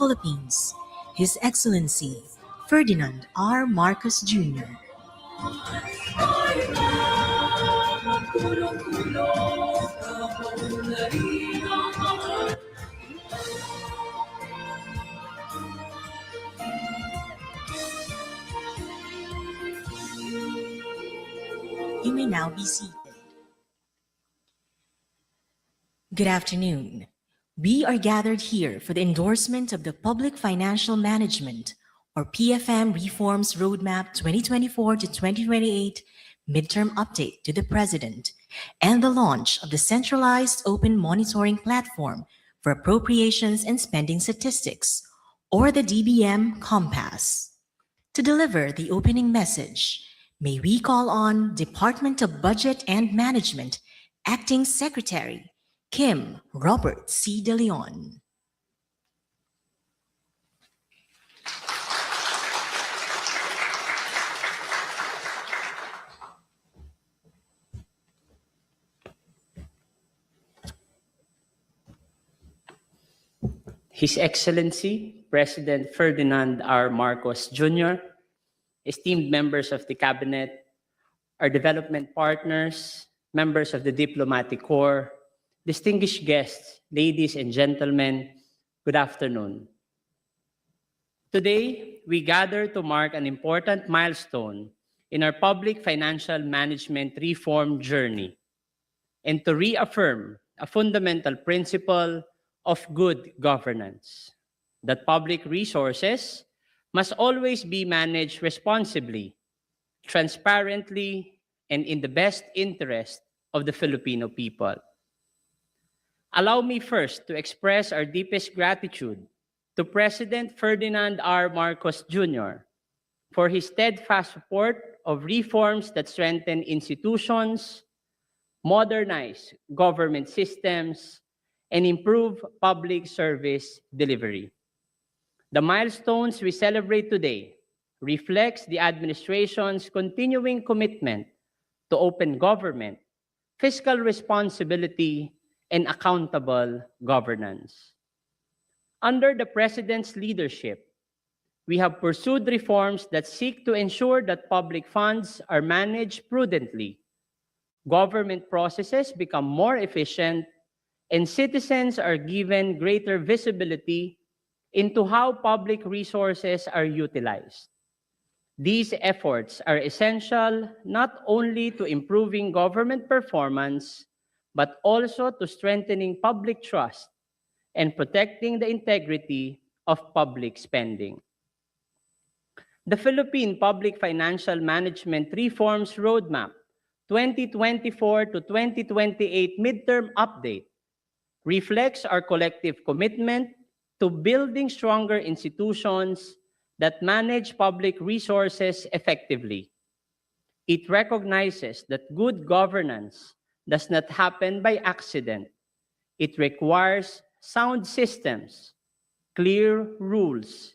Philippines, His Excellency Ferdinand R. Marcos Jr. You may now be seated. Good afternoon. We are gathered here for the endorsement of the Public Financial Management, or PFM Reforms Roadmap 2024 to 2028 Midterm Update to the President, and the launch of the Centralized Open Monitoring Platform for Appropriations and Spending Statistics, or the DBM Compass. To deliver the opening message, may we call on Department of Budget and Management Acting Secretary Kim Robert C. De Leon. His Excellency President Ferdinand R. Marcos Jr., esteemed members of the Cabinet, our development partners, members of the Diplomatic Corps, distinguished guests, ladies and gentlemen, good afternoon. Today, we gather to mark an important milestone in our public financial management reform journey and to reaffirm a fundamental principle of good governance, that public resources must always be managed responsibly, transparently, and in the best interest of the Filipino people. Allow me first to express our deepest gratitude to President Ferdinand R. Marcos Jr. for his steadfast support of reforms that strengthen institutions, modernize government systems, and improve public service delivery. The milestones we celebrate today reflects the administration's continuing commitment to open government, fiscal responsibility, and accountable governance. Under the President's leadership, we have pursued reforms that seek to ensure that public funds are managed prudently, government processes become more efficient, and citizens are given greater visibility into how public resources are utilized. These efforts are essential not only to improving government performance, but also to strengthening public trust and protecting the integrity of public spending. The Philippine Public Financial Management Reforms Roadmap 2024 to 2028 Midterm Update reflects our collective commitment to building stronger institutions that manage public resources effectively. It recognizes that good governance does not happen by accident. It requires sound systems, clear rules,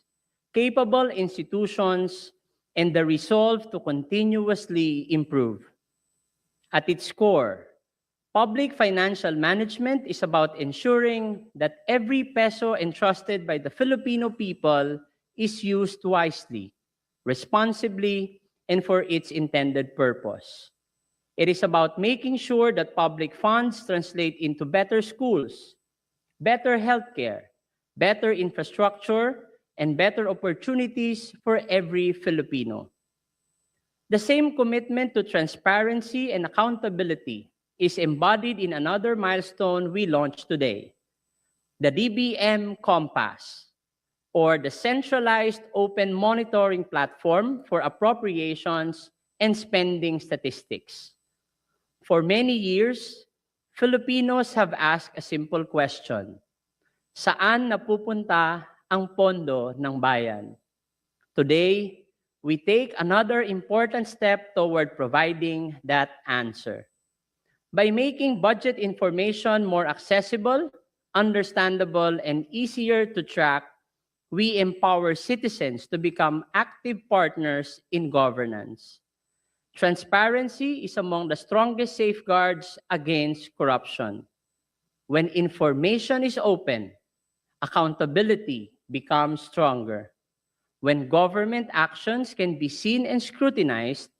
capable institutions, and the resolve to continuously improve. At its core, public financial management is about ensuring that every peso entrusted by the Filipino people is used wisely, responsibly, and for its intended purpose. It is about making sure that public funds translate into better schools, better healthcare, better infrastructure, and better opportunities for every Filipino. The same commitment to transparency and accountability is embodied in another milestone we launched today, the DBM Compass, or the Centralized Open Monitoring Platform for Appropriations and Spending Statistics. For many years, Filipinos have asked a simple question: saan napupunta ang pondo ng bayan? Today, we take another important step toward providing that answer. By making budget information more accessible, understandable, and easier to track, we empower citizens to become active partners in governance. Transparency is among the strongest safeguards against corruption. When information is open, accountability become stronger. When government actions can be seen and scrutinized,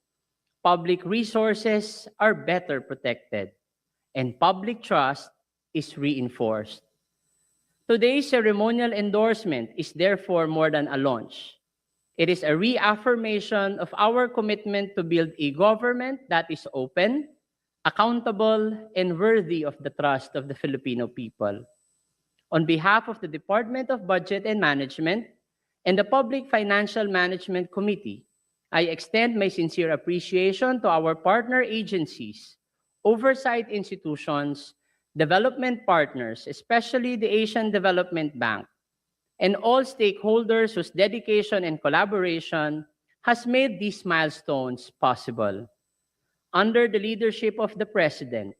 public resources are better protected, and public trust is reinforced. Today's ceremonial endorsement is therefore more than a launch. It is a reaffirmation of our commitment to build a government that is open, accountable, and worthy of the trust of the Filipino people. On behalf of the Department of Budget and Management and the Public Financial Management Committee, I extend my sincere appreciation to our partner agencies, oversight institutions, development partners, especially the Asian Development Bank, and all stakeholders whose dedication and collaboration has made these milestones possible. Under the leadership of the President,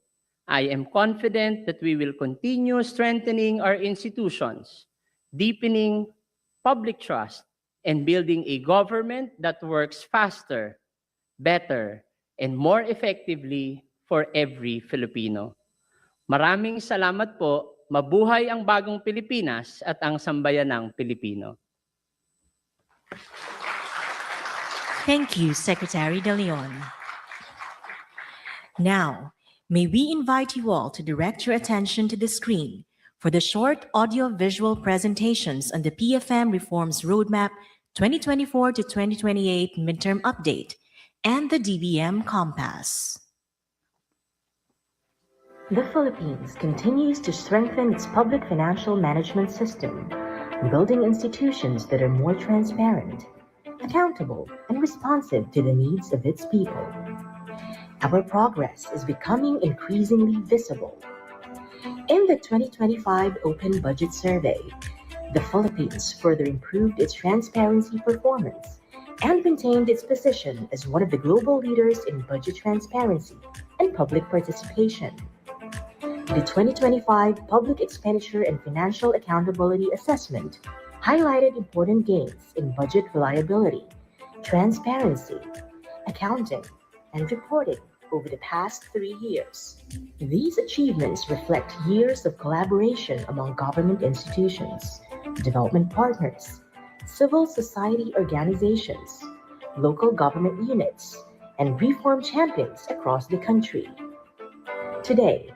I am confident that we will continue strengthening our institutions, deepening public trust, and building a government that works faster, better, and more effectively for every Filipino. Maraming salamat po. Mabuhay ang bagong Pilipinas at ang sambayanang Pilipino. Thank you, Secretary De Leon. Now, may we invite you all to direct your attention to the screen for the short audio-visual presentations on the PFM Reforms Roadmap 2024 to 2028 Midterm Update and the DBM Compass. The Philippines continues to strengthen its public financial management system, building institutions that are more transparent, accountable, and responsive to the needs of its people. Our progress is becoming increasingly visible. In the 2025 Open Budget Survey, the Philippines further improved its transparency performance and maintained its position as one of the global leaders in budget transparency and public participation. The 2025 Public Expenditure and Financial Accountability Assessment highlighted important gains in budget reliability, transparency, accounting, and reporting over the past 3 years. These achievements reflect years of collaboration among government institutions, development partners, civil society organizations, local government units, and reform champions across the country. Today,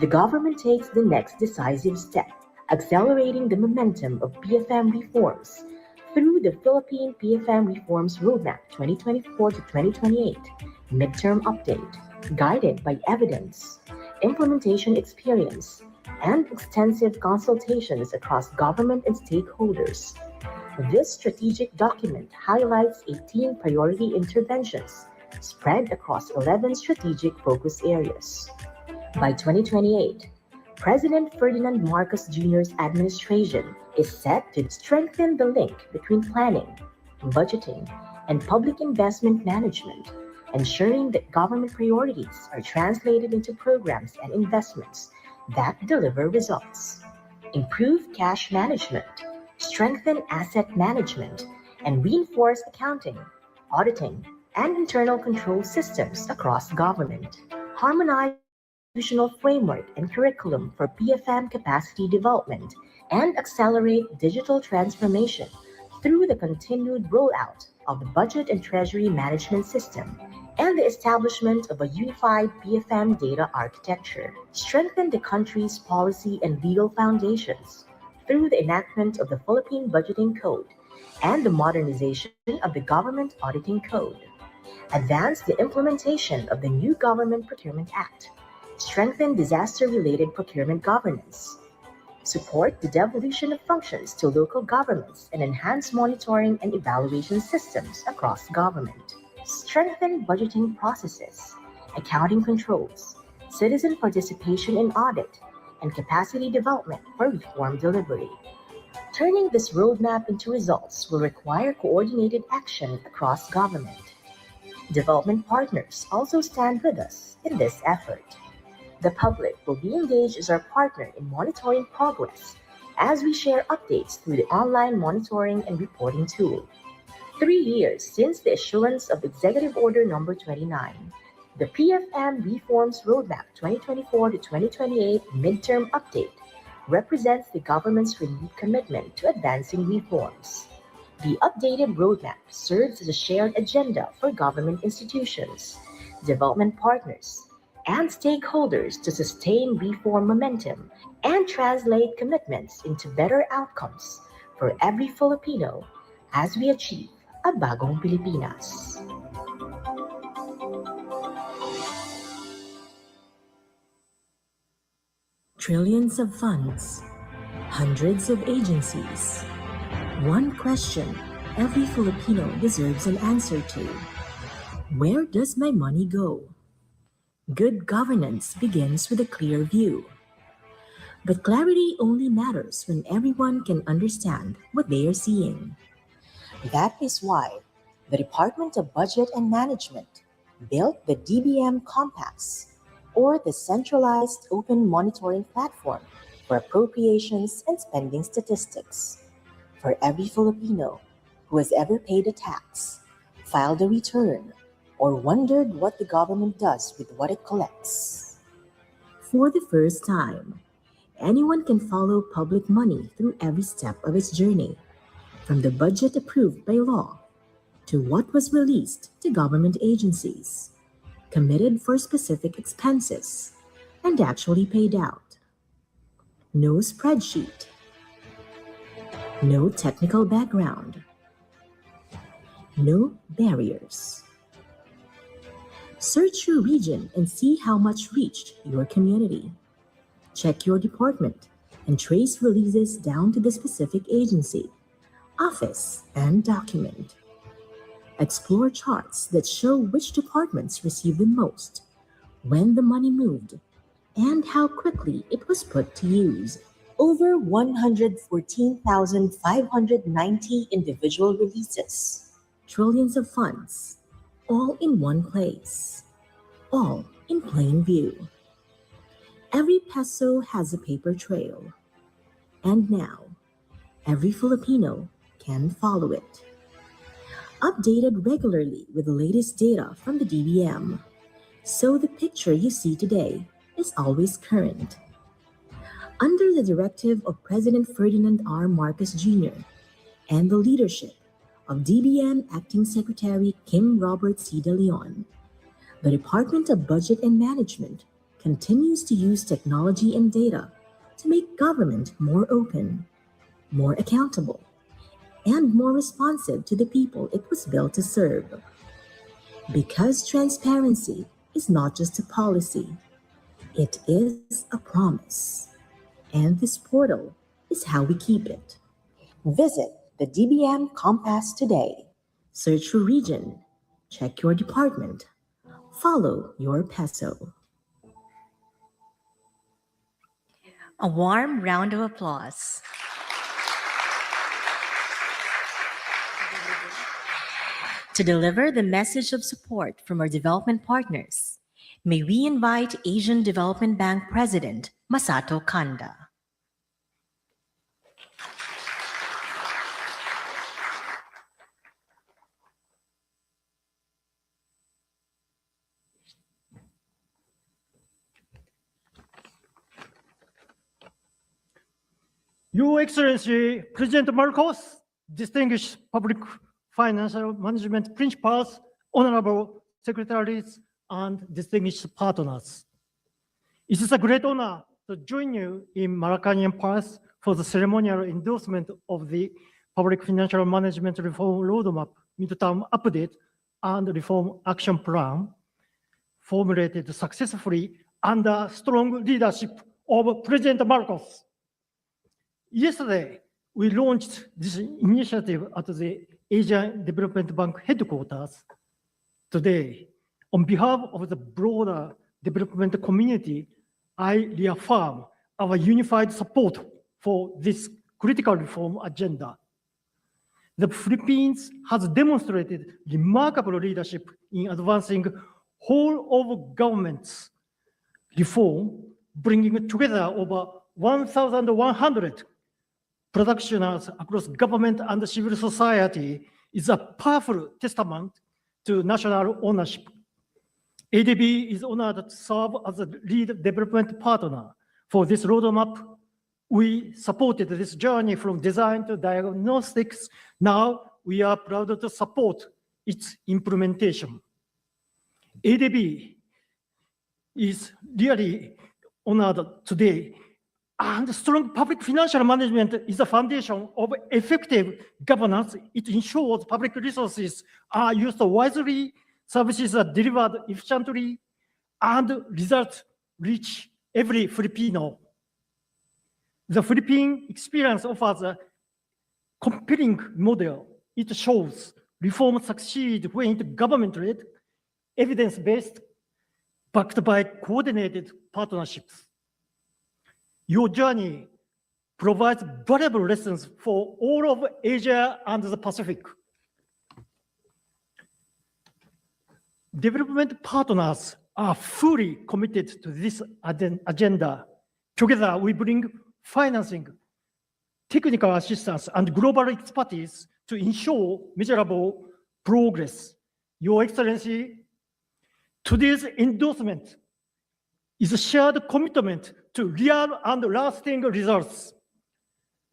the government takes the next decisive step, accelerating the momentum of PFM reforms through the Philippine PFM Reforms Roadmap 2024 to 2028 Midterm Update, guided by evidence, implementation experience, and extensive consultations across government and stakeholders. This strategic document highlights 18 priority interventions spread across 11 strategic focus areas. By 2028, President Ferdinand Marcos Jr.'s administration is set to strengthen the link between planning, budgeting, and public investment management, ensuring that government priorities are translated into programs and investments that deliver results. Improve cash management, strengthen asset management, and reinforce accounting, auditing, and internal control systems across government. Harmonize institutional framework and curriculum for PFM capacity development, and accelerate digital transformation through the continued rollout of the Budget and Treasury Management System and the establishment of a unified PFM data architecture. Strengthen the country's policy and legal foundations through the enactment of the Philippine Budgeting Code and the modernization of the Government Auditing Code. Advance the implementation of the new Government Procurement Act. Strengthen disaster-related procurement governance. Support the devolution of functions to local governments and enhance monitoring and evaluation systems across government. Strengthen budgeting processes, accounting controls, citizen participation in audit, and capacity development for reform delivery. Turning this roadmap into results will require coordinated action across government. Development partners also stand with us in this effort. The public will be engaged as our partner in monitoring progress as we share updates through the online monitoring and reporting tool. 3 years since the issuance of Executive Order No. 29, the PFM Reforms Roadmap 2024 to 2028 Midterm Update represents the government's renewed commitment to advancing reforms. The updated roadmap serves as a shared agenda for government institutions, development partners, and stakeholders to sustain reform momentum and translate commitments into better outcomes for every Filipino as we achieve a bagong Pilipinas. Trillions of funds, hundreds of agencies. One question every Filipino deserves an answer to. Where does my money go? Good governance begins with a clear view. But clarity only matters when everyone can understand what they are seeing. That is why the Department of Budget and Management built the DBM Compass, or the Centralized Open Monitoring Platform for Appropriations and Spending Statistics. For every Filipino who has ever paid a tax, filed a return, or wondered what the government does with what it collects. For the first time, anyone can follow public money through every step of its journey, from the budget approved by law to what was released to government agencies, committed for specific expenses, and actually paid out. No spreadsheet, no technical background, no barriers. Search your region and see how much reached your community. Check your department and trace releases down to the specific agency, office, and document. Explore charts that show which departments received the most, when the money moved, and how quickly it was put to use. Over 114,590 individual releases, trillions of funds, all in one place, all in plain view. Every peso has a paper trail, and now every Filipino can follow it. Updated regularly with the latest data from the DBM, so the picture you see today is always current. Under the directive of President Ferdinand R. Marcos Jr. and the leadership of DBM Acting Secretary Kim Robert C. De Leon, the Department of Budget and Management continues to use technology and data to make government more open, more accountable, and more responsive to the people it was built to serve. Because transparency is not just a policy, it is a promise. And this portal is how we keep it. Visit the DBM Compass today. Search your region, check your department, follow your peso. A warm round of applause. To deliver the message of support from our development partners, may we invite Asian Development Bank President Masato Kanda. Your Excellency, President Marcos, distinguished public financial management principals, honorable secretaries, and distinguished partners. It is a great honor to join you in Malacañan Palace for the ceremonial endorsement of the Public Financial Management Reform Roadmap, Midterm Update, and Reform Action Plan, formulated successfully under strong leadership of President Marcos. Yesterday, we launched this initiative at the Asian Development Bank headquarters. Today, on behalf of the broader development community, I reaffirm our unified support for this critical reform agenda. The Philippines has demonstrated remarkable leadership in advancing whole of government's reform, bringing together over 1,100 practitioners across government and civil society is a powerful testament to national ownership. ADB is honored to serve as a lead development partner for this roadmap, We supported this journey from design to diagnostics. Now we are proud to support its implementation. ADB is really honored today, and strong public financial management is the foundation of effective governance. It ensures public resources are used wisely, services are delivered efficiently, and results reach every Filipino. The Philippine experience offers a compelling model. It shows reform succeed when it government-led, evidence-based, backed by coordinated partnerships. Your journey provides valuable lessons for all of Asia and the Pacific. Development partners are fully committed to this agenda. Together, we bring financing, technical assistance, and global expertise to ensure measurable progress. Your Excellency, today's endorsement is a shared commitment to real and lasting results.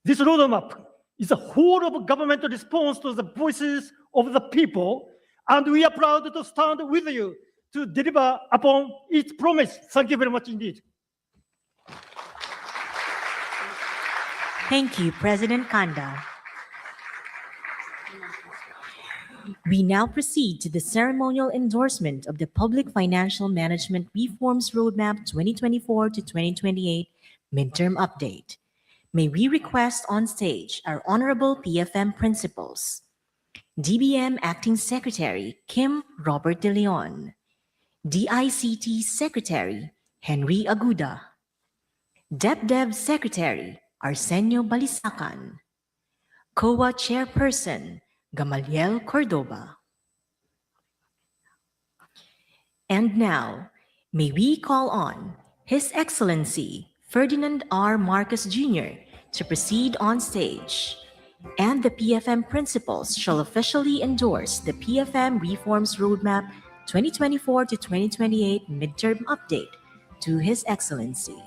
This roadmap is a whole of government response to the voices of the people, and we are proud to stand with you to deliver upon its promise. Thank you very much indeed. Thank you, President Kanda. We now proceed to the ceremonial endorsement of the Public Financial Management Reforms Roadmap 2024 to 2028 Midterm Update. May we request on stage our Honorable PFM Principals, DBM Acting Secretary Kim Robert De Leon, DICT Secretary Henry Aguda, DepDev Secretary Arsenio Balisacan, COA Chairperson Gamaliel Cordoba. And now, may we call on His Excellency Ferdinand R. Marcos Jr. to proceed on stage, and the PFM principals shall officially endorse the PFM Reforms Roadmap 2024 to 2028 Midterm Update to His Excellency.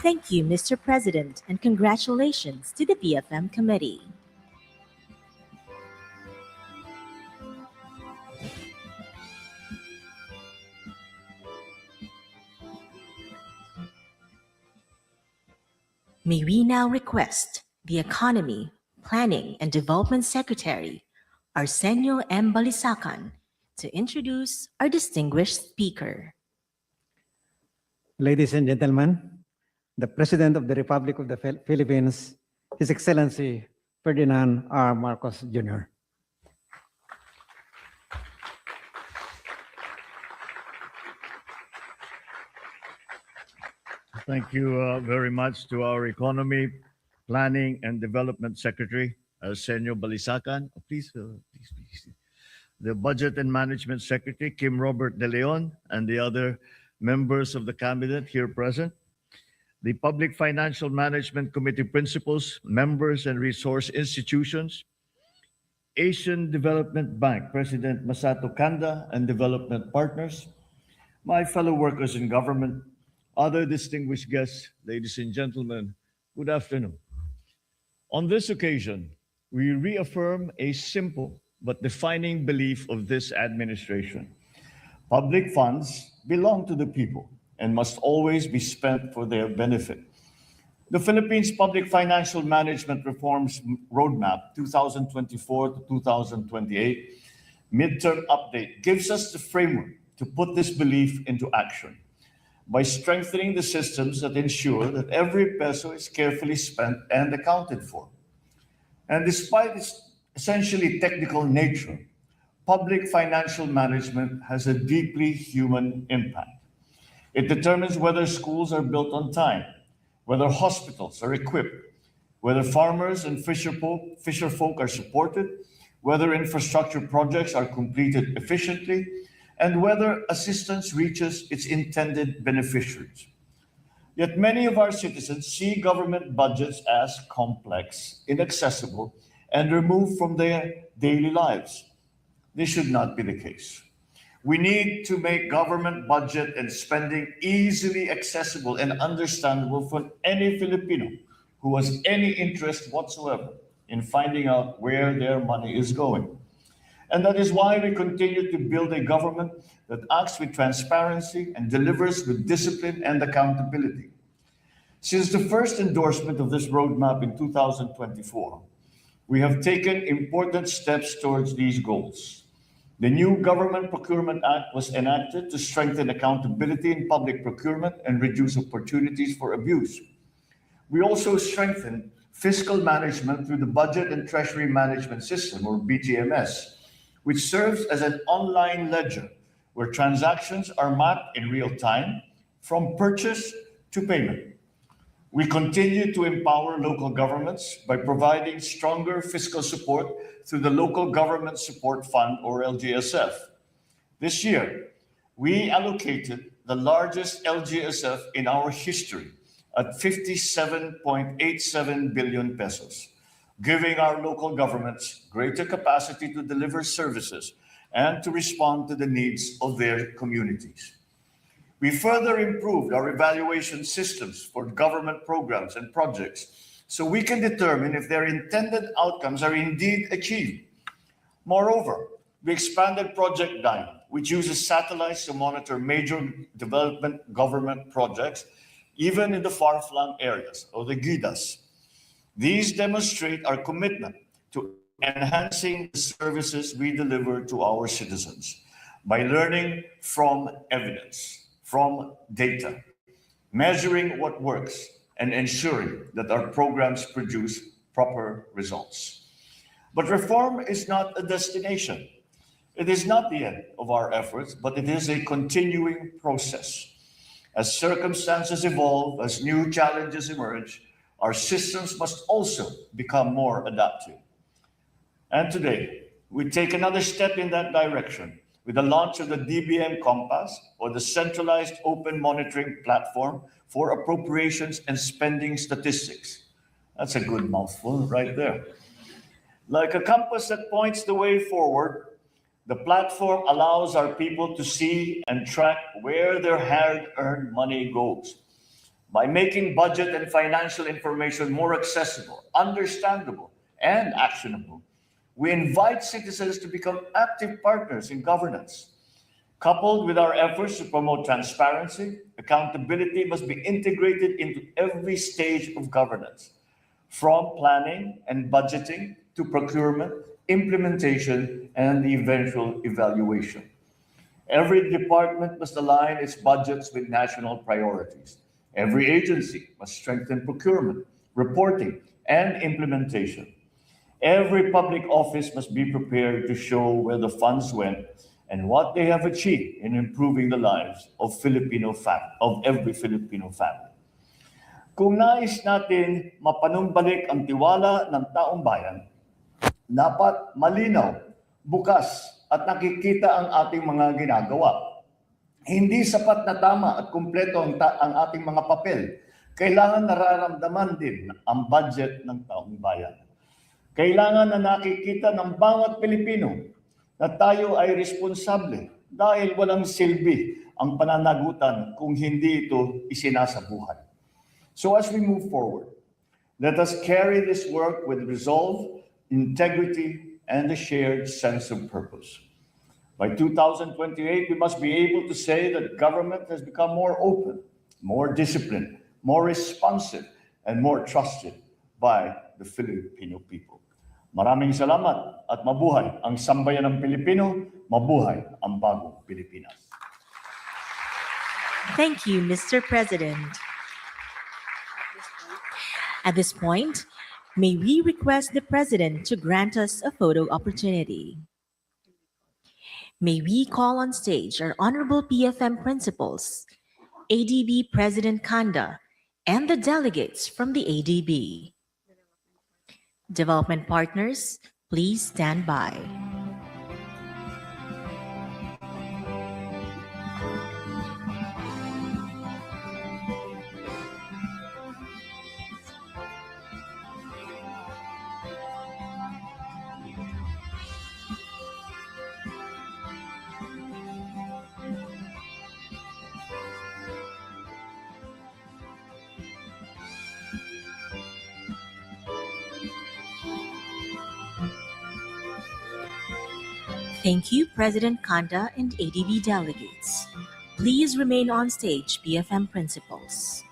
Thank you, Mr. President, and congratulations to the PFM Committee. May we now request the Economy, Planning, and Development Secretary, Arsenio M. Balisacan, to introduce our distinguished speaker. Ladies and gentlemen, the President of the Republic of the Philippines, His Excellency Ferdinand R. Marcos Jr. Thank you very much to our Economy, Planning, and Development Secretary, Arsenio Balisacan. Please. The Budget and Management Secretary, Kim Robert De Leon, and the other members of the Cabinet here present. The Public Financial Management Committee principals, members, and resource institutions. Asian Development Bank President Masato Kanda and development partners. My fellow workers in government, other distinguished guests, ladies and gentlemen, good afternoon. On this occasion, we reaffirm a simple but defining belief of this administration. Public funds belong to the people and must always be spent for their benefit. The Philippines Public Financial Management Reforms Roadmap 2024 to 2028 Midterm Update gives us the framework to put this belief into action by strengthening the systems that ensure that every peso is carefully spent and accounted for. And despite its essentially technical nature, public financial management has a deeply human impact. It determines whether schools are built on time, whether hospitals are equipped, whether farmers and fisherfolk are supported, whether infrastructure projects are completed efficiently, and whether assistance reaches its intended beneficiaries. Yet many of our citizens see government budgets as complex, inaccessible, and removed from their daily lives. This should not be the case. We need to make government budget and spending easily accessible and understandable for any Filipino who has any interest whatsoever in finding out where their money is going. And that is why we continue to build a government that acts with transparency and delivers with discipline and accountability. Since the first endorsement of this roadmap in 2024, we have taken important steps towards these goals. The new Government Procurement Act was enacted to strengthen accountability in public procurement and reduce opportunities for abuse. We also strengthened fiscal management through the Budget and Treasury Management System, or BTMS, which serves as an online ledger where transactions are mapped in real time from purchase to payment. We continue to empower local governments by providing stronger fiscal support through the Local Government Support Fund, or LGSF. This year, we allocated the largest LGSF in our history at 57.87 billion pesos, giving our local governments greater capacity to deliver services and to respond to the needs of their communities. We further improved our evaluation systems for government programs and projects so we can determine if their intended outcomes are indeed achieved. Moreover, we expanded Project Diamond, which uses satellites to monitor major development government projects, even in the far-flung areas, or the GIDAs. These demonstrate our commitment to enhancing the services we deliver to our citizens by learning from evidence, from data, measuring what works, and ensuring that our programs produce proper results. But reform is not a destination. It is not the end of our efforts, but it is a continuing process. As circumstances evolve, as new challenges emerge, our systems must also become more adaptive. And today, we take another step in that direction with the launch of the DBM Compass, or the Centralized Open Monitoring Platform for Appropriations and Spending Statistics. That's a good mouthful right there. Like a compass that points the way forward, the platform allows our people to see and track where their hard-earned money goes. By making budget and financial information more accessible, understandable, and actionable, we invite citizens to become active partners in governance. Coupled with our efforts to promote transparency, accountability must be integrated into every stage of governance, from planning and budgeting to procurement, implementation, and the eventual evaluation. Every department must align its budgets with national priorities. Every agency must strengthen procurement, reporting, and implementation. Every public office must be prepared to show where the funds went and what they have achieved in improving the lives of every Filipino family. Kung nais natin mapanumbalik ang tiwala ng taong bayan, dapat malinaw, bukas, at nakikita ang ating mga ginagawa. Hindi sapat na tama at kumpleto ang ating mga papel. Kailangan nararamdaman din ang budget ng taong bayan. Kailangan na nakikita ng bawat Pilipino na tayo ay responsable dahil walang silbi ang pananagutan kung hindi ito isinasabuhay. So as we move forward, let us carry this work with resolve, integrity, and a shared sense of purpose. By 2028, we must be able to say that government has become more open, more disciplined, more responsive, and more trusted by the Filipino people. Maraming salamat at mabuhay ang sambayan ng Pilipino, mabuhay ang bagong Pilipinas. Thank you, Mr. President. At this point, may we request the President to grant us a photo opportunity. May we call on stage our honorable PFM principals, ADB President Kanda, and the delegates from the ADB. Development partners, please stand by. Thank you, President Kanda and ADB delegates. Please remain on stage, PFM principals.